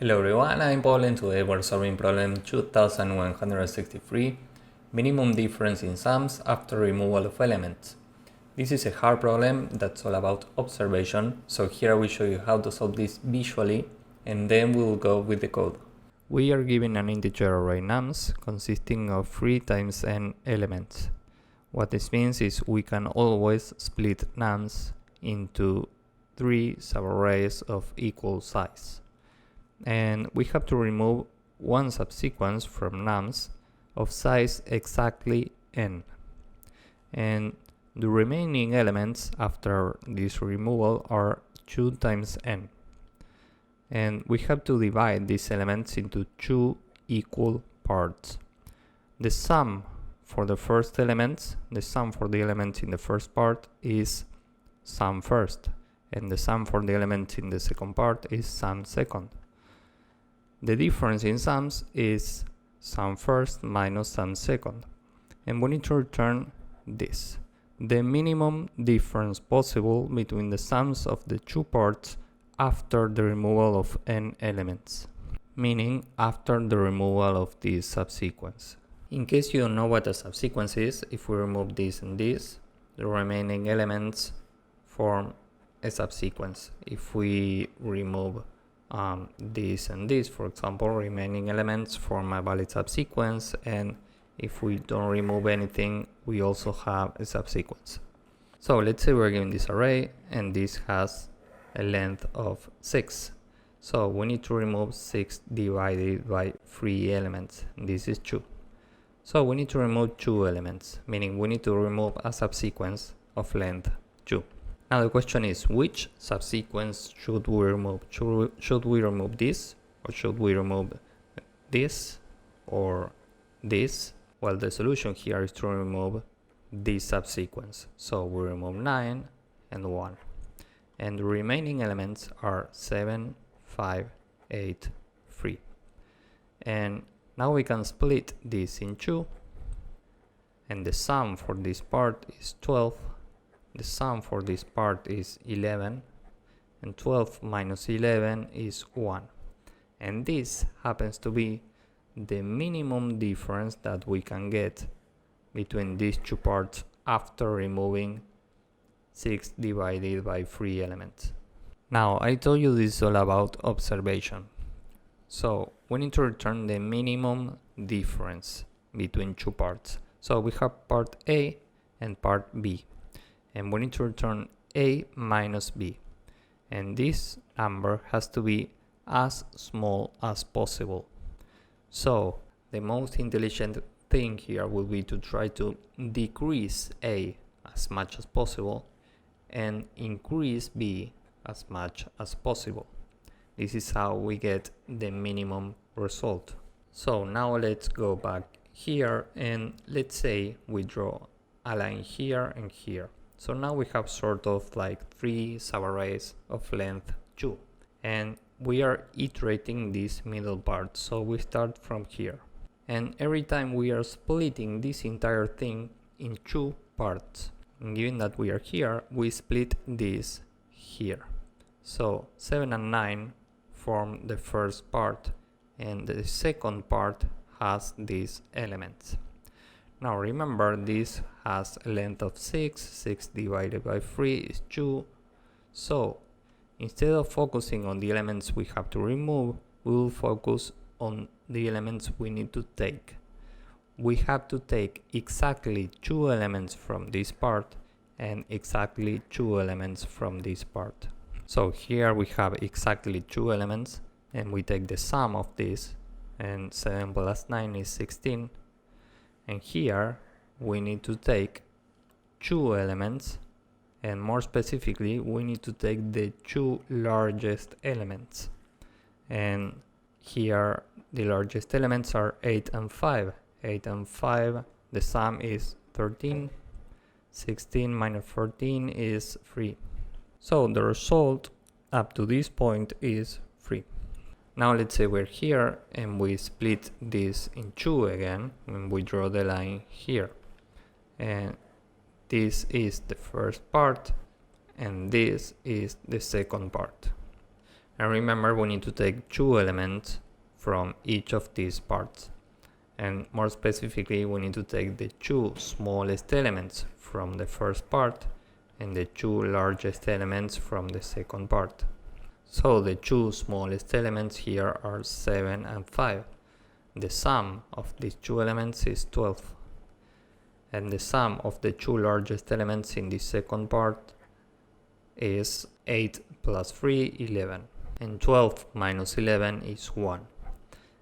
Hello everyone, I'm Paul and today we're solving problem 2163, minimum difference in sums after removal of elements. This is a hard problem that's all about observation, so here I will show you how to solve this visually and then we'll go with the code. We are given an integer array nums consisting of 3 times n elements. What this means is we can always split nums into 3 subarrays of equal size. And we have to remove one subsequence from nums of size exactly n. And the remaining elements after this removal are 2 times n. And we have to divide these elements into 2 equal parts. The sum for the first elements, the sum for the elements in the first part is sum first, and the sum for the elements in the second part is sum second. The difference in sums is sum first minus sum second, and we need to return this, the minimum difference possible between the sums of the 2 parts after the removal of n elements, meaning after the removal of this subsequence. In case you don't know what a subsequence is, if we remove this and this, the remaining elements form a subsequence. If we remove this and this, for example, remaining elements form a valid subsequence, and if we don't remove anything, we also have a subsequence. So let's say we're given this array and this has a length of 6. So we need to remove 6 divided by 3 elements. This is 2. So we need to remove 2 elements, meaning we need to remove a subsequence of length 2. Now the question is, which subsequence should we remove? Should we remove this, or should we remove this, or this? Well, the solution here is to remove this subsequence. So we remove 9 and 1. And the remaining elements are 7, 5, 8, 3. And now we can split this in 2. And the sum for this part is 12. The sum for this part is 11, and 12 minus 11 is 1. And this happens to be the minimum difference that we can get between these 2 parts after removing 6 divided by 3 elements. Now, I told you this is all about observation. So we need to return the minimum difference between 2 parts. So we have part A and part B. And we need to return A minus B. And this number has to be as small as possible. So the most intelligent thing here will be to try to decrease A as much as possible and increase B as much as possible. This is how we get the minimum result. So now let's go back here and let's say we draw a line here and here. So now we have sort of like 3 subarrays of length 2, and we are iterating this middle part. So we start from here, and every time we are splitting this entire thing in 2 parts. And given that we are here, we split this here. So 7 and 9 form the first part, and the second part has these elements. Now remember, this has a length of 6, 6 divided by 3 is 2. So instead of focusing on the elements we have to remove, we will focus on the elements we need to take. We have to take exactly 2 elements from this part and exactly 2 elements from this part. So here we have exactly 2 elements, and we take the sum of this, and 7 plus 9 is 16. And here we need to take 2 elements, and more specifically we need to take the 2 largest elements. And here the largest elements are 8 and 5. 8 and 5, the sum is 13. 16 minus 14 is 3. So the result up to this point is 3. Now let's say we're here and we split this in 2 again, and we draw the line here. And this is the first part, and this is the second part. And remember, we need to take 2 elements from each of these parts. And more specifically, we need to take the 2 smallest elements from the first part and the 2 largest elements from the second part. So the 2 smallest elements here are 7 and 5. The sum of these 2 elements is 12. And the sum of the 2 largest elements in the second part is 8 plus 3, 11. And 12 minus 11 is 1.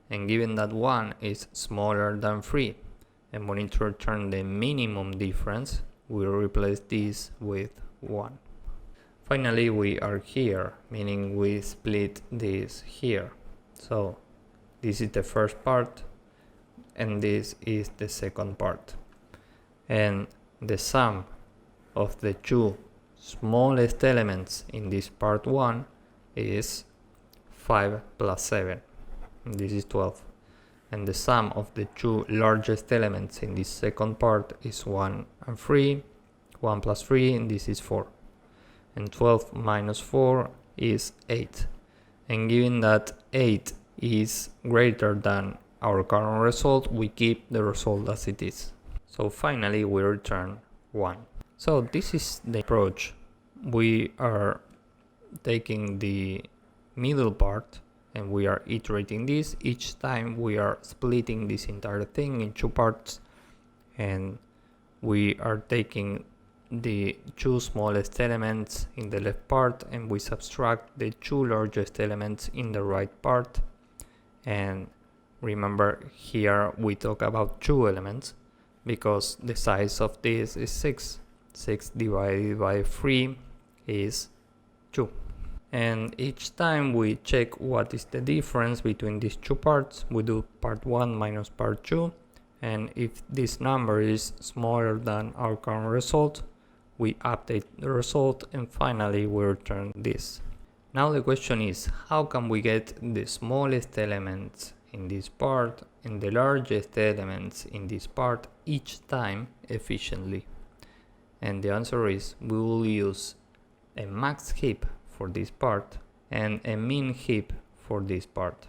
And given that 1 is smaller than 3, and we need to return the minimum difference, we replace this with 1. Finally, we are here, meaning we split this here. So this is the first part, and this is the second part. And the sum of the 2 smallest elements in this part 1 is 5 plus 7. This is 12. And the sum of the 2 largest elements in this second part is 1 and 3. 1 plus 3, and this is 4. And 12 minus 4 is 8. And given that 8 is greater than our current result, we keep the result as it is. So finally we return 1. So this is the approach. We are taking the middle part and we are iterating this. Each time we are splitting this entire thing in 2 parts, and we are taking the 2 smallest elements in the left part and we subtract the 2 largest elements in the right part. And remember, here we talk about 2 elements because the size of this is 6. 6 divided by 3 is 2. And each time we check what is the difference between these 2 parts, we do part 1 minus part 2, and if this number is smaller than our current result, we update the result, and finally we return this. Now the question is, how can we get the smallest elements in this part and the largest elements in this part each time efficiently? And the answer is, we will use a max heap for this part and a min heap for this part.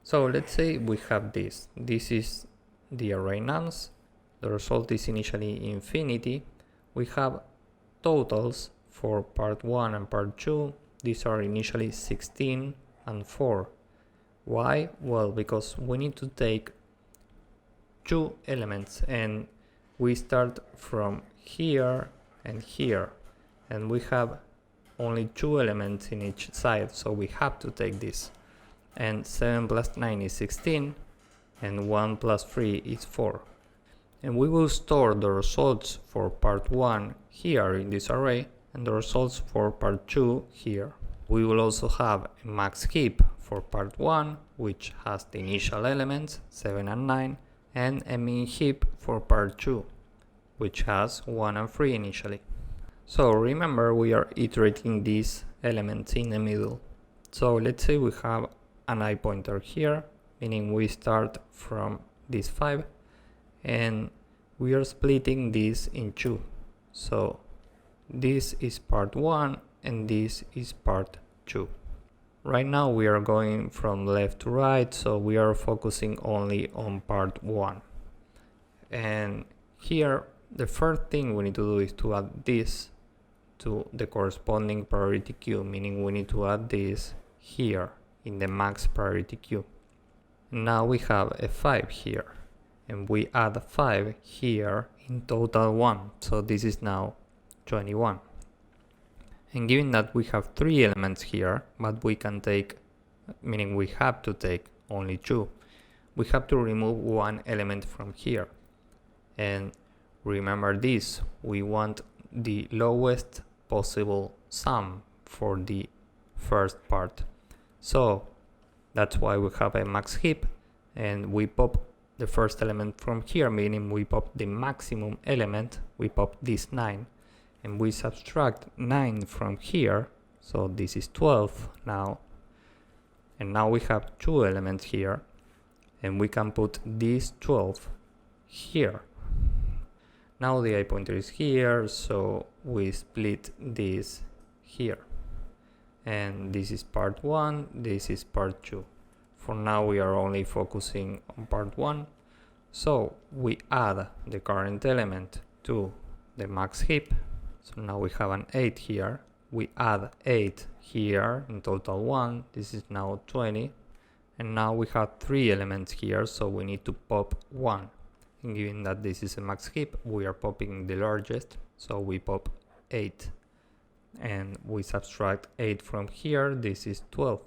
So let's say we have this. This is the array nums. The result is initially infinity. We have totals for part 1 and part 2. These are initially 16 and 4. Why? Well, because we need to take 2 elements and we start from here and here, and we have only 2 elements in each side, so we have to take this. And 7 plus 9 is 16, and 1 plus 3 is 4. And we will store the results for part 1 here in this array and the results for part 2 here. We will also have a max heap for part 1, which has the initial elements 7 and 9, and a min heap for part 2, which has 1 and 3 initially. So remember, we are iterating these elements in the middle. So let's say we have an I pointer here, meaning we start from this 5, and we are splitting this in 2. So this is part 1 and this is part 2. Right now we are going from left to right, so we are focusing only on part 1. And here the first thing we need to do is to add this to the corresponding priority queue, meaning we need to add this here in the max priority queue. Now we have a 5 here, and we add 5 here in total 1, so this is now 21. And given that we have 3 elements here, but we can take, meaning we have to take only 2, we have to remove 1 element from here. And remember this, we want the lowest possible sum for the first part. So that's why we have a max heap, and we pop the first element from here, meaning we pop the maximum element, we pop this 9, and we subtract 9 from here, so this is 12 now. And now we have 2 elements here, and we can put this 12 here. Now the I pointer is here, so we split this here. and this is part 1, this is part 2. For now we are only focusing on part 1, so we add the current element to the max heap. So now we have an 8 here, we add 8 here, in total 1, this is now 20, and now we have 3 elements here, so we need to pop 1. And given that this is a max heap, we are popping the largest, so we pop 8. And we subtract 8 from here, this is 12.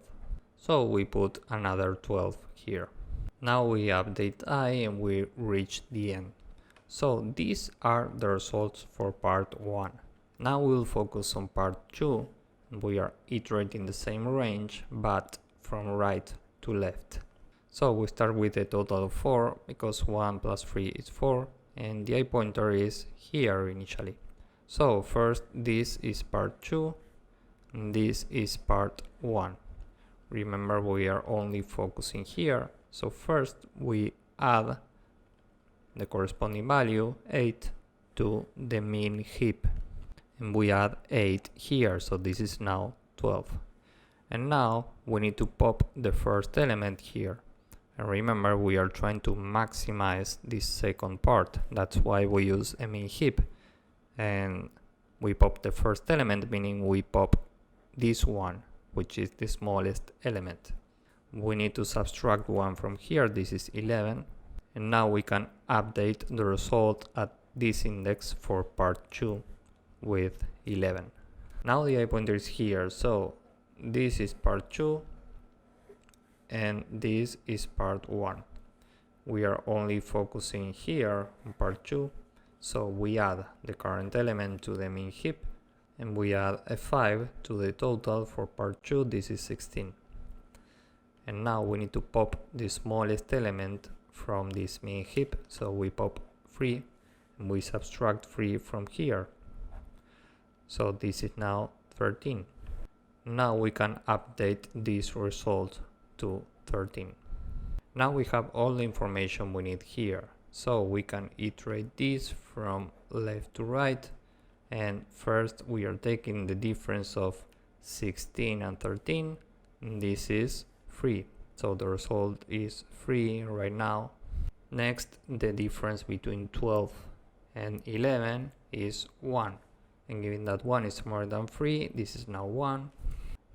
So we put another 12 here. Now we update I and we reach the end. So these are the results for part 1. Now we'll focus on part 2. We are iterating the same range, but from right to left. So we start with a total of 4, because 1 plus 3 is 4, and the I pointer is here initially. So first this is part 2, and this is part 1. Remember, we are only focusing here, so first we add the corresponding value, 8, to the mean heap. And we add 8 here, so this is now 12. And now we need to pop the first element here. And remember, we are trying to maximize this second part. That's why we use a mean heap. And we pop the first element, meaning we pop this one, which is the smallest element. We need to subtract 1 from here, this is 11. And now we can update the result at this index for part 2 with 11. Now the I pointer is here, so this is part 2 and this is part 1. We are only focusing here on part 2, so we add the current element to the mean heap and we add a 5 to the total for part 2, this is 16. And now we need to pop the smallest element from this mean heap, so we pop 3 and we subtract 3 from here. So this is now 13. Now we can update this result to 13. Now we have all the information we need here, so we can iterate this from left to right. And first we are taking the difference of 16 and 13, and this is 3, so the result is 3 right now. Next, the difference between 12 and 11 is 1, and given that 1 is more than 3, this is now 1.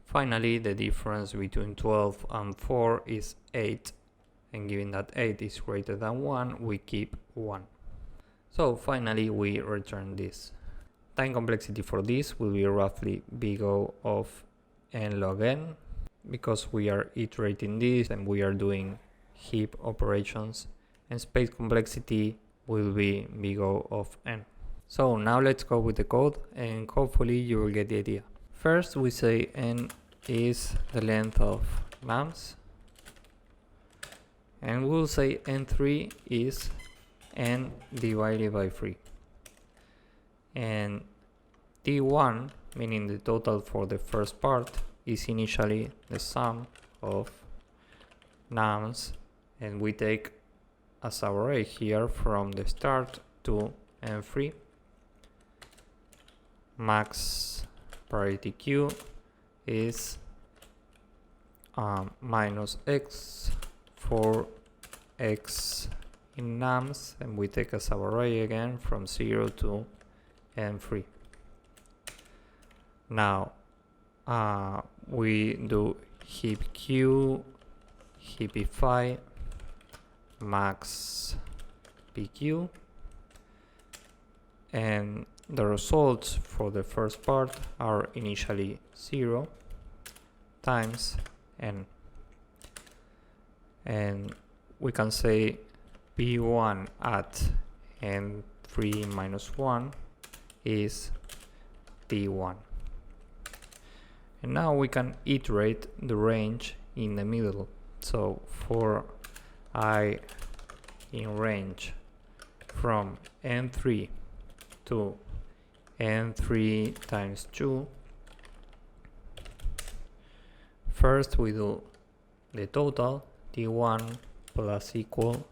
Finally, the difference between 12 and 4 is 8, and given that 8 is greater than 1, we keep 1. So finally we return this. Time complexity for this will be roughly big O of n log n, because we are iterating this and we are doing heap operations, and space complexity will be big O of n. So now let's go with the code and hopefully you will get the idea. First we say n is the length of nums, and we'll say n3 is n divided by 3. And t1, meaning the total for the first part, is initially the sum of nums, and we take as our array here from the start to n3. Max priority q is minus x for x in nums, and we take as our array again from 0 to n3. Now we do heap q, heapify, max pq, and the results for the first part are initially 0 times n. And we can say p1 at n3 minus 1 is t1. And now we can iterate the range in the middle. So for I in range from n3 to n3 times 2, first we do the total t1 plus equal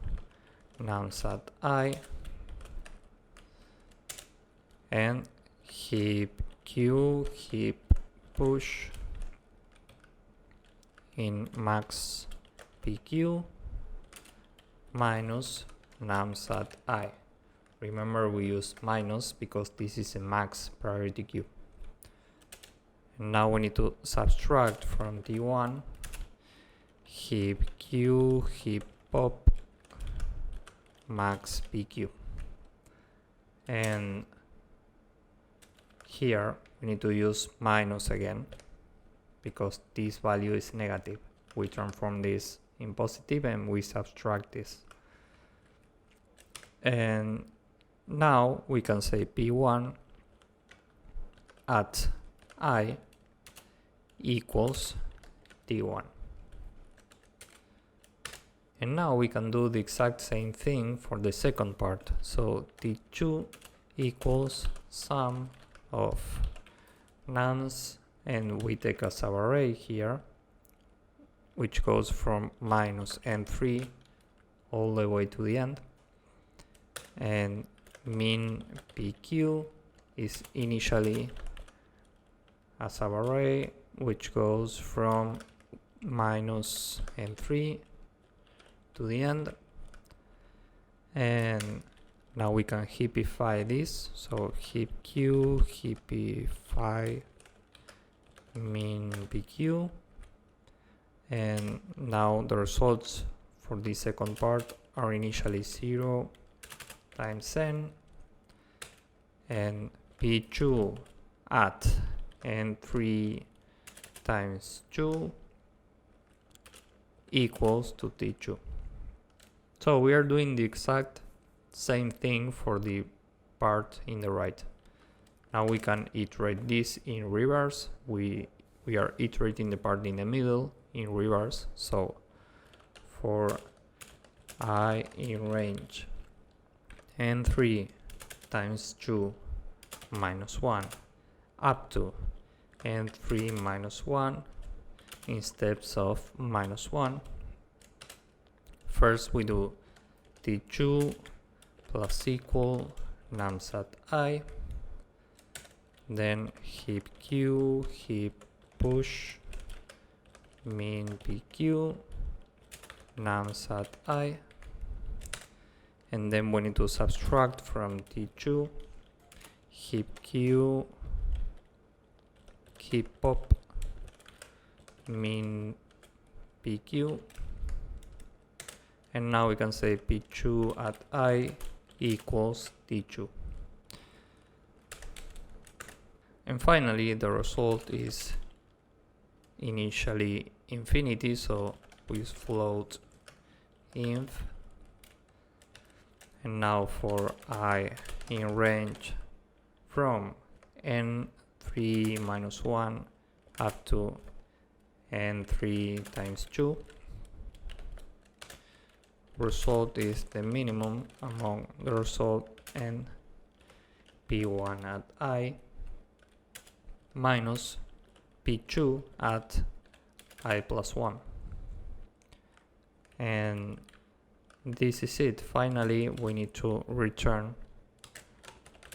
nums at I and heap q, heap push in max PQ minus nums at I. Remember, we use minus because this is a max priority queue. And now we need to subtract from T1 heap Q, heap pop, max PQ. And here we need to use minus again because this value is negative. We transform this in positive and we subtract this. And now we can say P1 at I equals T1. And now we can do the exact same thing for the second part. So T2 equals sum of nums, and we take a subarray here, which goes from minus n3 all the way to the end. And min PQ is initially a subarray which goes from minus n3 to the end. And now we can heapify this, so heap Q, heapify min PQ, and now the results for the second part are initially 0 times n, and P2 at n3 times 2 equals to T2. So we are doing the exact same thing for the part in the right. Now we can iterate this in reverse. We are iterating the part in the middle in reverse. So for I in range n3 times 2 minus 1 up to n3 minus 1 in steps of minus 1. First we do T2 plus equal nums at I, then heap Q, heap push min PQ nums at I, and then we need to subtract from T2 heap Q, heap pop min PQ, and now we can say P2 at I equals T2. And finally the result is initially infinity, so we float inf, and now for I in range from n3 minus 1 up to n3 times 2, result is the minimum among the result and P1 at I minus P2 at I plus 1. And this is it. Finally, we need to return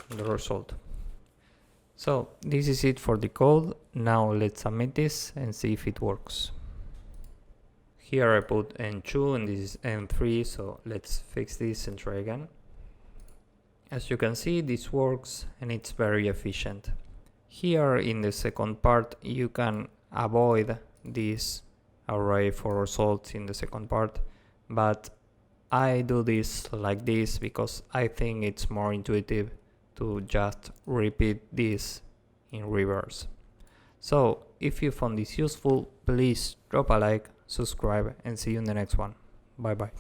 the result. So this is it for the code. Now let's submit this and see if it works. Here I put n2 and this is n3, so let's fix this and try again. As you can see, this works and it's very efficient. Here in the second part you can avoid this array for results in the second part, but I do this like this because I think it's more intuitive to just repeat this in reverse. So if you found this useful, please drop a like, subscribe, and see you in the next one. Bye bye.